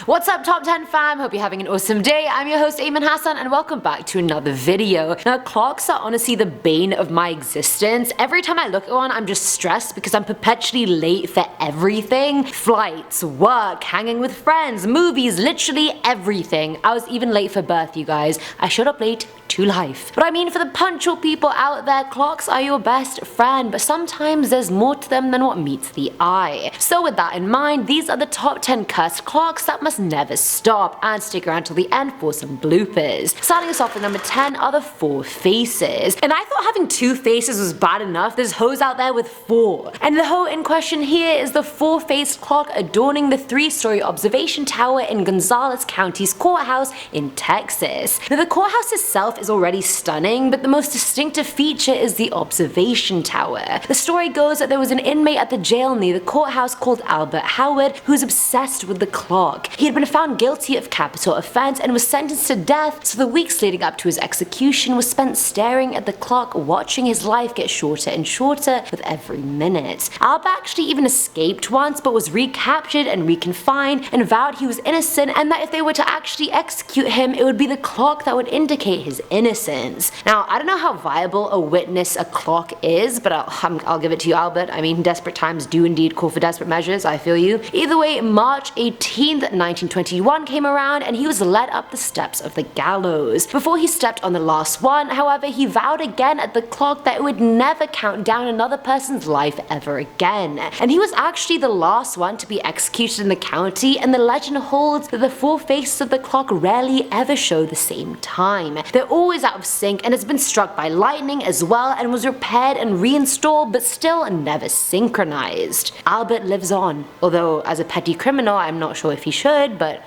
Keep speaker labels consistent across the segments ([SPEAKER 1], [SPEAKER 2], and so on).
[SPEAKER 1] What's up Top 10 fam, hope you're having an awesome day. I'm your host Ayman Hassan and welcome back to another video. Now clocks are honestly the bane of my existence. Every time I look at one I'm just stressed because I'm perpetually late for everything. Flights, work, hanging with friends, movies, literally everything. I was even late for birth, you guys. I showed up late to life. But I mean, for the punctual people out there, clocks are your best friend, but sometimes there's more to them than what meets the eye. So with that in mind, these are the top 10 cursed clocks that must never stop, and stick around till the end for some bloopers. Starting us off with number 10 are the 4 faces. And I thought having 2 faces was bad enough, there's hoes out there with 4. And the hoe in question here is the 4-faced clock adorning the 3-story observation tower in Gonzales County's courthouse in Texas. Now the courthouse itself is already stunning, but the most distinctive feature is the observation tower. The story goes that there was an inmate at the jail near the courthouse called Albert Howard who was obsessed with the clock. He had been found guilty of capital offense and was sentenced to death, so the weeks leading up to his execution was spent staring at the clock, watching his life get shorter and shorter with every minute. Albert actually even escaped once, but was recaptured and reconfined and vowed he was innocent, and that if they were to actually execute him, it would be the clock that would indicate his innocence. Now, I don't know how viable a witness a clock is, but I'll give it to you, Albert. I mean, desperate times do indeed call for desperate measures, I feel you. Either way, March 18th, 1921 came around and he was led up the steps of the gallows. Before he stepped on the last one, however, he vowed again at the clock that it would never count down another person's life ever again. And he was actually the last one to be executed in the county, and the legend holds that the 4 faces of the clock rarely ever show the same time. They're always out of sync and has been struck by lightning as well, and was repaired and reinstalled but still never synchronized. Albert lives on, although as a petty criminal I'm not sure if he should, but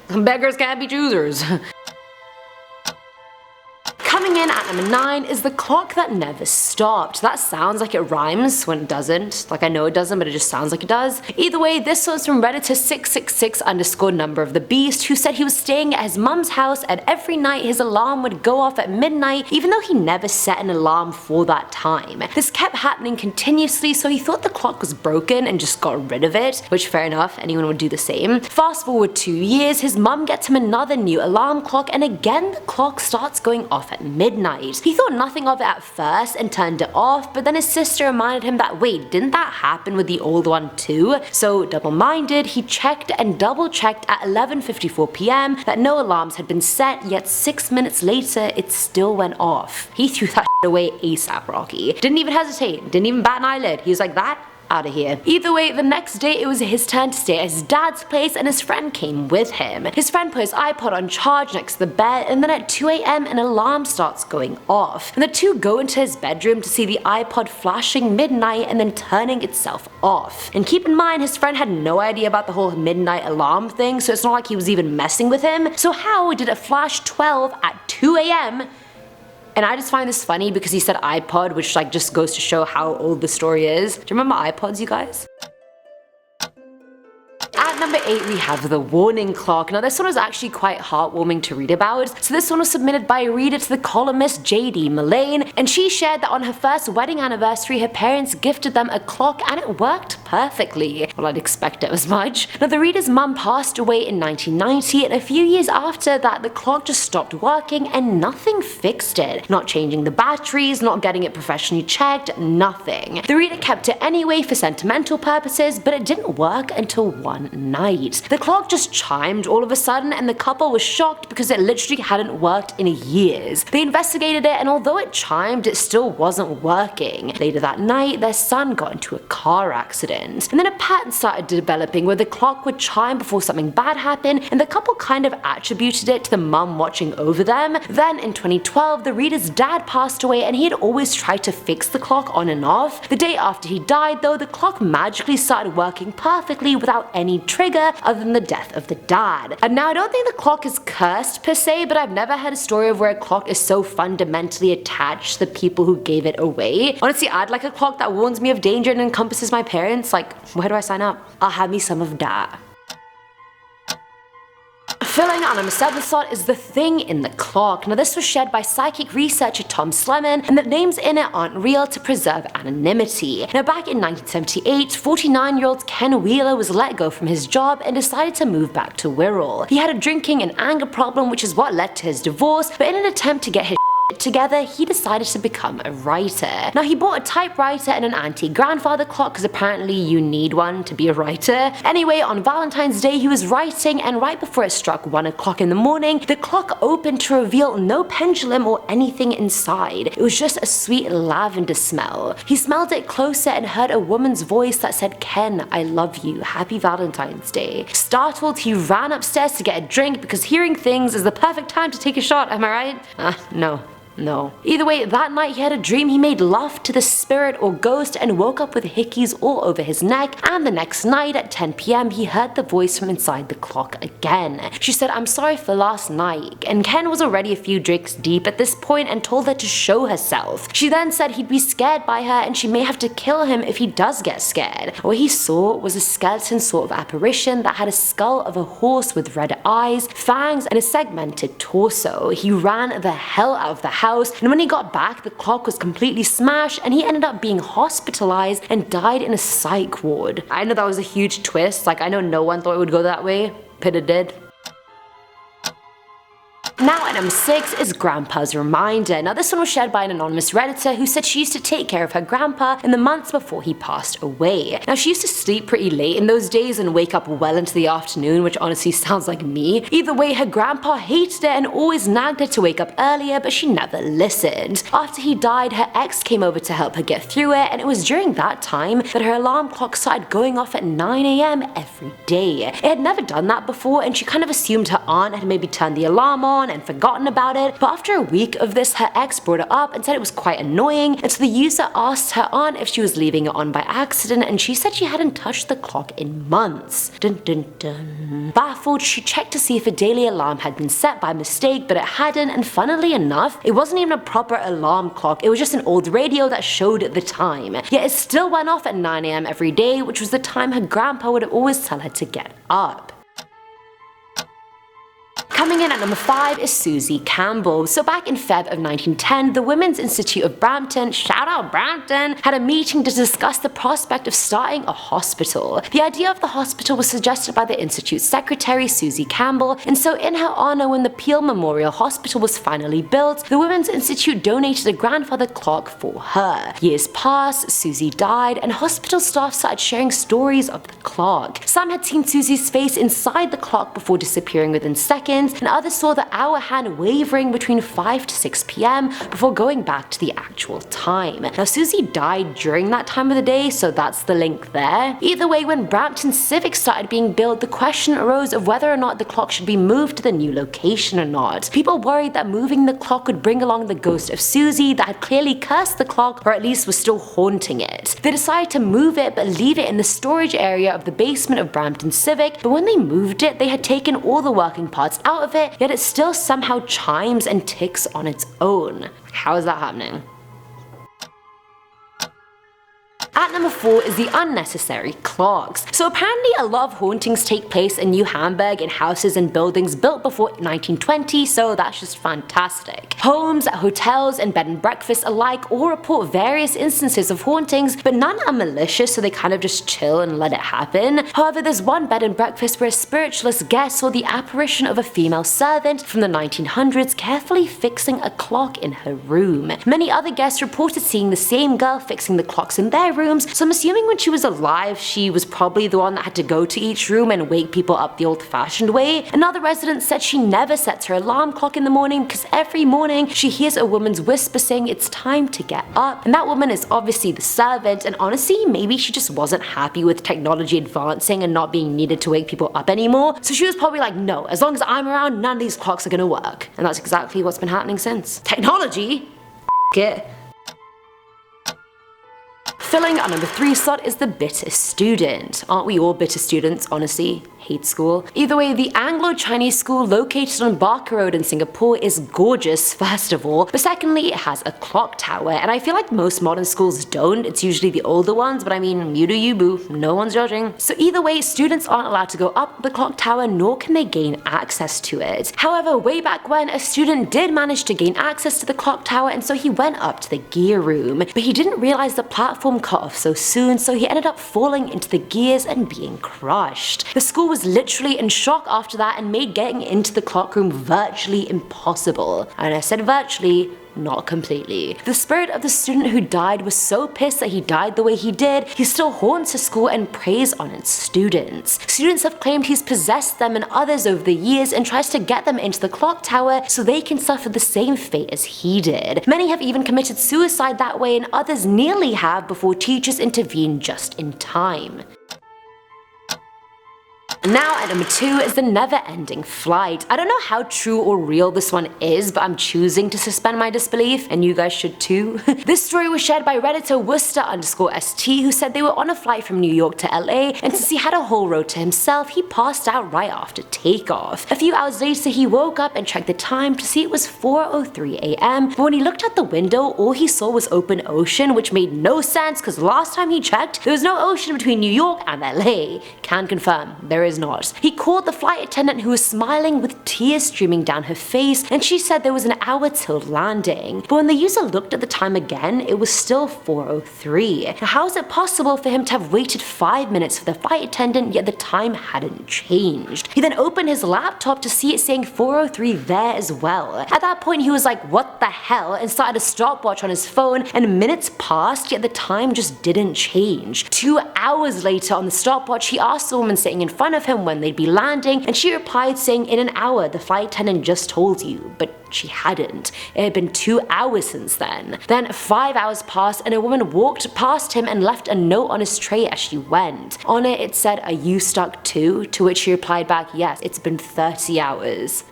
[SPEAKER 1] beggars can't be choosers. Coming in at number 9 is the clock that never stopped. That sounds like it rhymes when it doesn't. Like, I know it doesn't, but it just sounds like it does. Either way, this one's from Redditor 666_number of the beast, who said he was staying at his mum's house and every night his alarm would go off at midnight even though he never set an alarm for that time. This kept happening continuously, so he thought the clock was broken and just got rid of it, which fair enough, anyone would do the same. Fast forward 2 years, his mum gets him another new alarm clock, and again the clock starts going off at midnight. He thought nothing of it at first and turned it off, but then his sister reminded him that wait, didn't that happen with the old one too? So double-minded, he checked and double-checked at 11:54 p.m. that no alarms had been set, yet 6 minutes later it still went off. He threw that shit away ASAP, Rocky. Didn't even hesitate, didn't even bat an eyelid. He was like, that? Out of here. Either way, the next day it was his turn to stay at his dad's place, and his friend came with him. His friend put his iPod on charge next to the bed, and then at 2 a.m. an alarm starts going off. And the two go into his bedroom to see the iPod flashing midnight and then turning itself off. And keep in mind, his friend had no idea about the whole midnight alarm thing, so it's not like he was even messing with him. So how did it flash 12 at 2 a.m.? And I just find this funny because he said iPod, which like just goes to show how old the story is. Do you remember iPods, you guys? At number 8 we have the warning clock. Now this one was actually quite heartwarming to read about. So this one was submitted by a reader to the columnist JD Mullane, and she shared that on her first wedding anniversary her parents gifted them a clock and it worked perfectly. Well, I'd expect it as much. Now the reader's mum passed away in 1990, and a few years after that the clock just stopped working and nothing fixed it. Not changing the batteries, not getting it professionally checked, nothing. The reader kept it anyway for sentimental purposes, but it didn't work until one night. The clock just chimed all of a sudden, and the couple was shocked because it literally hadn't worked in years. They investigated it, and although it chimed, it still wasn't working. Later that night, their son got into a car accident. And then a pattern started developing where the clock would chime before something bad happened, and the couple kind of attributed it to the mum watching over them. Then in 2012, the reader's dad passed away, and he had always tried to fix the clock on and off. The day after he died though, the clock magically started working perfectly without any trigger other than the death of the dad. And now I don't think the clock is cursed per se, but I've never heard a story of where a clock is so fundamentally attached to the people who gave it away. Honestly, I'd like a clock that warns me of danger and encompasses my parents. Like, where do I sign up? I'll have me some of that. Filling our number 7 slot is the thing in the clock. Now this was shared by psychic researcher Tom Sleman, and the names in it aren't real to preserve anonymity. Now back in 1978, 49-year-old Ken Wheeler was let go from his job and decided to move back to Wirral. He had a drinking and anger problem, which is what led to his divorce, but in an attempt to get his together, he decided to become a writer. Now he bought a typewriter and an antique grandfather clock because apparently you need one to be a writer. Anyway, on Valentine's Day he was writing, and right before it struck 1 o'clock in the morning, the clock opened to reveal no pendulum or anything inside. It was just a sweet lavender smell. He smelled it closer and heard a woman's voice that said, "Ken, I love you. Happy Valentine's Day." Startled, he ran upstairs to get a drink because hearing things is the perfect time to take a shot, am I right? No. Either way, that night he had a dream he made love to the spirit or ghost and woke up with hickeys all over his neck, and the next night at 10 p.m. he heard the voice from inside the clock again. She said, "I'm sorry for last night," and Ken was already a few drinks deep at this point and told her to show herself. She then said he'd be scared by her and she may have to kill him if he does get scared. What he saw was a skeleton sort of apparition that had a skull of a horse with red eyes, fangs, and a segmented torso. He ran the hell out of the house, and when he got back the clock was completely smashed and he ended up being hospitalized and died in a psych ward. I know that was a huge twist, like I know no one thought it would go that way, but it did. Now at number 6 is Grandpa's Reminder. Now this one was shared by an anonymous redditor who said she used to take care of her grandpa in the months before he passed away. Now she used to sleep pretty late in those days and wake up well into the afternoon, which honestly sounds like me. Either way, her grandpa hated it and always nagged her to wake up earlier, but she never listened. After he died, her ex came over to help her get through it, and it was during that time that her alarm clock started going off at 9 a.m. every day. It had never done that before, and she kind of assumed her aunt had maybe turned the alarm on and forgotten about it, but after a week of this her ex brought it up and said it was quite annoying, and so the user asked her aunt if she was leaving it on by accident, and she said she hadn't touched the clock in months. Dun dun dun. Baffled, she checked to see if a daily alarm had been set by mistake, but it hadn't, and funnily enough, it wasn't even a proper alarm clock, it was just an old radio that showed the time. Yet it still went off at 9 a.m. every day, which was the time her grandpa would always tell her to get up. Coming in at number 5 is SUSIE Campbell. So back in Feb of 1910, the Women's Institute of Brampton, shout out Brampton, had a meeting to discuss the prospect of starting a hospital. The idea of the hospital was suggested by the Institute's secretary, SUSIE Campbell, and so in her honor, when the Peel Memorial Hospital was finally built, the Women's Institute donated a grandfather clock for her. Years passed, SUSIE died, and hospital staff started sharing stories of the clock. Some had seen SUSIE's face inside the clock before disappearing within seconds, and others saw the hour hand wavering between 5 to 6 p.m. before going back to the actual time. Now SUSIE died during that time of the day, so that's the link there. Either way, when Brampton Civic started being built, the question arose of whether or not the clock should be moved to the new location or not. People worried that moving the clock would bring along the ghost of SUSIE that had clearly cursed the clock, or at least was still haunting it. They decided to move it but leave it in the storage area of the basement of Brampton Civic, but when they moved it, they had taken all the working parts out of it, yet it still somehow chimes and ticks on its own. How is that happening? At number 4 is the unnecessary clocks. So apparently a lot of hauntings take place in New Hamburg in houses and buildings built before 1920, so that's just fantastic. Homes, hotels, and bed and breakfasts alike all report various instances of hauntings, but none are malicious, so they kind of just chill and let it happen. However, there's one bed and breakfast where a spiritualist guest saw the apparition of a female servant from the 1900s carefully fixing a clock in her room. Many other guests reported seeing the same girl fixing the clocks in their rooms, so I'm assuming when she was alive, she was probably the one that had to go to each room and wake people up the old-fashioned way. Another resident said she never sets her alarm clock in the morning because every morning she hears a woman's whisper saying it's time to get up, and that woman is obviously the servant, and honestly, maybe she just wasn't happy with technology advancing and not being needed to wake people up anymore, so she was probably like, no, as long as I'm around, none of these clocks are gonna work. And that's exactly what's been happening since. Technology? F*** it. Filling our number 3 slot is the bitter student. Aren't we all bitter students, honestly? Hate school. Either way, the Anglo-Chinese school located on Barker Road in Singapore is gorgeous, first of all, but secondly, it has a clock tower, and I feel like most modern schools don't. It's usually the older ones, but I mean, you do you, boo. No one's judging. So either way, students aren't allowed to go up the clock tower, nor can they gain access to it. However, way back when, a student did manage to gain access to the clock tower, and so he went up to the gear room, but he didn't realize the platform cut off so soon, so he ended up falling into the gears and being crushed. The school was literally in shock after that and made getting into the clock room virtually impossible. And I said virtually, not completely. The spirit of the student who died was so pissed that he died the way he did, he still haunts the school and preys on its students. Students have claimed he's possessed them and others over the years and tries to get them into the clock tower so they can suffer the same fate as he did. Many have even committed suicide that way, and others nearly have before teachers intervene just in time. Now at number 2 is the never-ending flight. I don't know how true or real this one is, but I'm choosing to suspend my disbelief, and you guys should too. This story was shared by Redditor Worcester_ST, who said they were on a flight from New York to LA, and since he had a whole row to himself, he passed out right after takeoff. A few hours later, he woke up and checked the time to see it was 4:03 AM, but when he looked out the window, all he saw was open ocean, which made no sense because last time he checked, there was no ocean between New York and LA. Can confirm, there is not. He called the flight attendant, who was smiling with tears streaming down her face, and she said there was an hour till landing. But when the user looked at the time again, it was still 4:03. Now, how is it possible for him to have waited 5 minutes for the flight attendant yet the time hadn't changed? He then opened his laptop to see it saying 4:03 there as well. At that point he was like, what the hell, and started a stopwatch on his phone, and minutes passed yet the time just didn't change. 2 hours later on the stopwatch, he asked the woman sitting in front of him when they'd be landing, and she replied saying, in an hour, the flight attendant just told you, but she hadn't. It had been 2 hours since then. Then 5 hours passed and a woman walked past him and left a note on his tray as she went. On it said, are you stuck too? To which she replied back, yes, it's been 30 hours.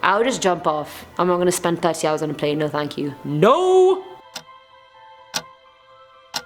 [SPEAKER 1] I'll just jump off. I'm not gonna spend 30 hours on a plane, no thank you. No!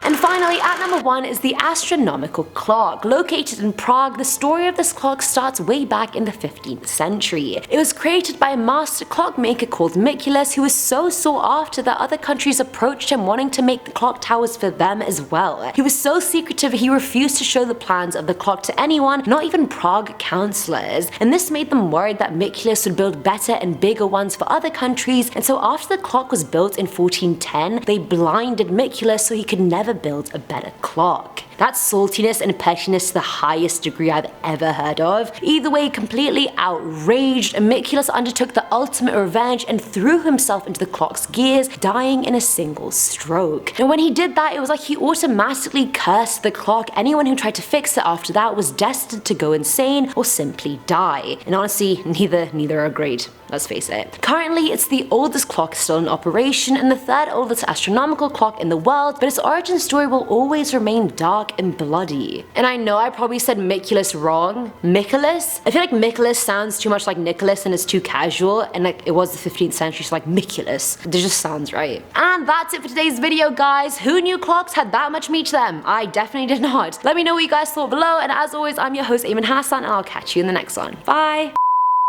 [SPEAKER 1] And finally, at number 1 is the astronomical clock. Located in Prague, the story of this clock starts way back in the 15th century. It was created by a master clockmaker called Miculus, who was so sought after that other countries approached him wanting to make the clock towers for them as well. He was so secretive he refused to show the plans of the clock to anyone, not even Prague councillors, and this made them worried that Miculus would build better and bigger ones for other countries, and so after the clock was built in 1410, they blinded Miculus so he could never build a better clock. That's saltiness and pettiness to the highest degree I've ever heard of. Either way, completely outraged, Miculus undertook the ultimate revenge and threw himself into the clock's gears, dying in a single stroke. And when he did that, it was like he automatically cursed the clock. Anyone who tried to fix it after that was destined to go insane or simply die. And honestly, neither are great. Let's face it. Currently, it's the oldest clock still in operation and the 3rd oldest astronomical clock in the world, but its origin story will always remain dark and bloody. And I know I probably said Miculus wrong. Miculus? I feel like Miculus sounds too much like Nicholas and it's too casual, and like it was the 15th century, so like Miculus. It just sounds right. And that's it for today's video, guys. Who knew clocks had that much meat to them? I definitely did not. Let me know what you guys thought below, and as always, I'm your host, Eamon Hassan, and I'll catch you in the next one. Bye!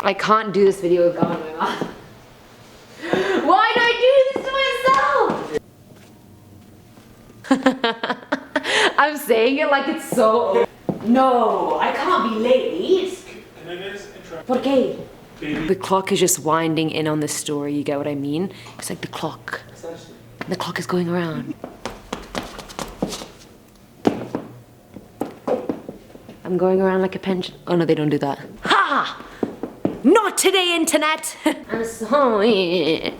[SPEAKER 1] I can't do this video with gum in my mouth. Why do I do this to myself? I'm saying it like it's so... No, I can't be late.
[SPEAKER 2] Can I get intro?
[SPEAKER 1] ¿Por qué? The clock is just winding in on this story, you get what I mean? It's like the clock. The clock is going around. I'm going around like a pension. Oh no, they don't do that. Ha! Not today, internet! I'm sorry.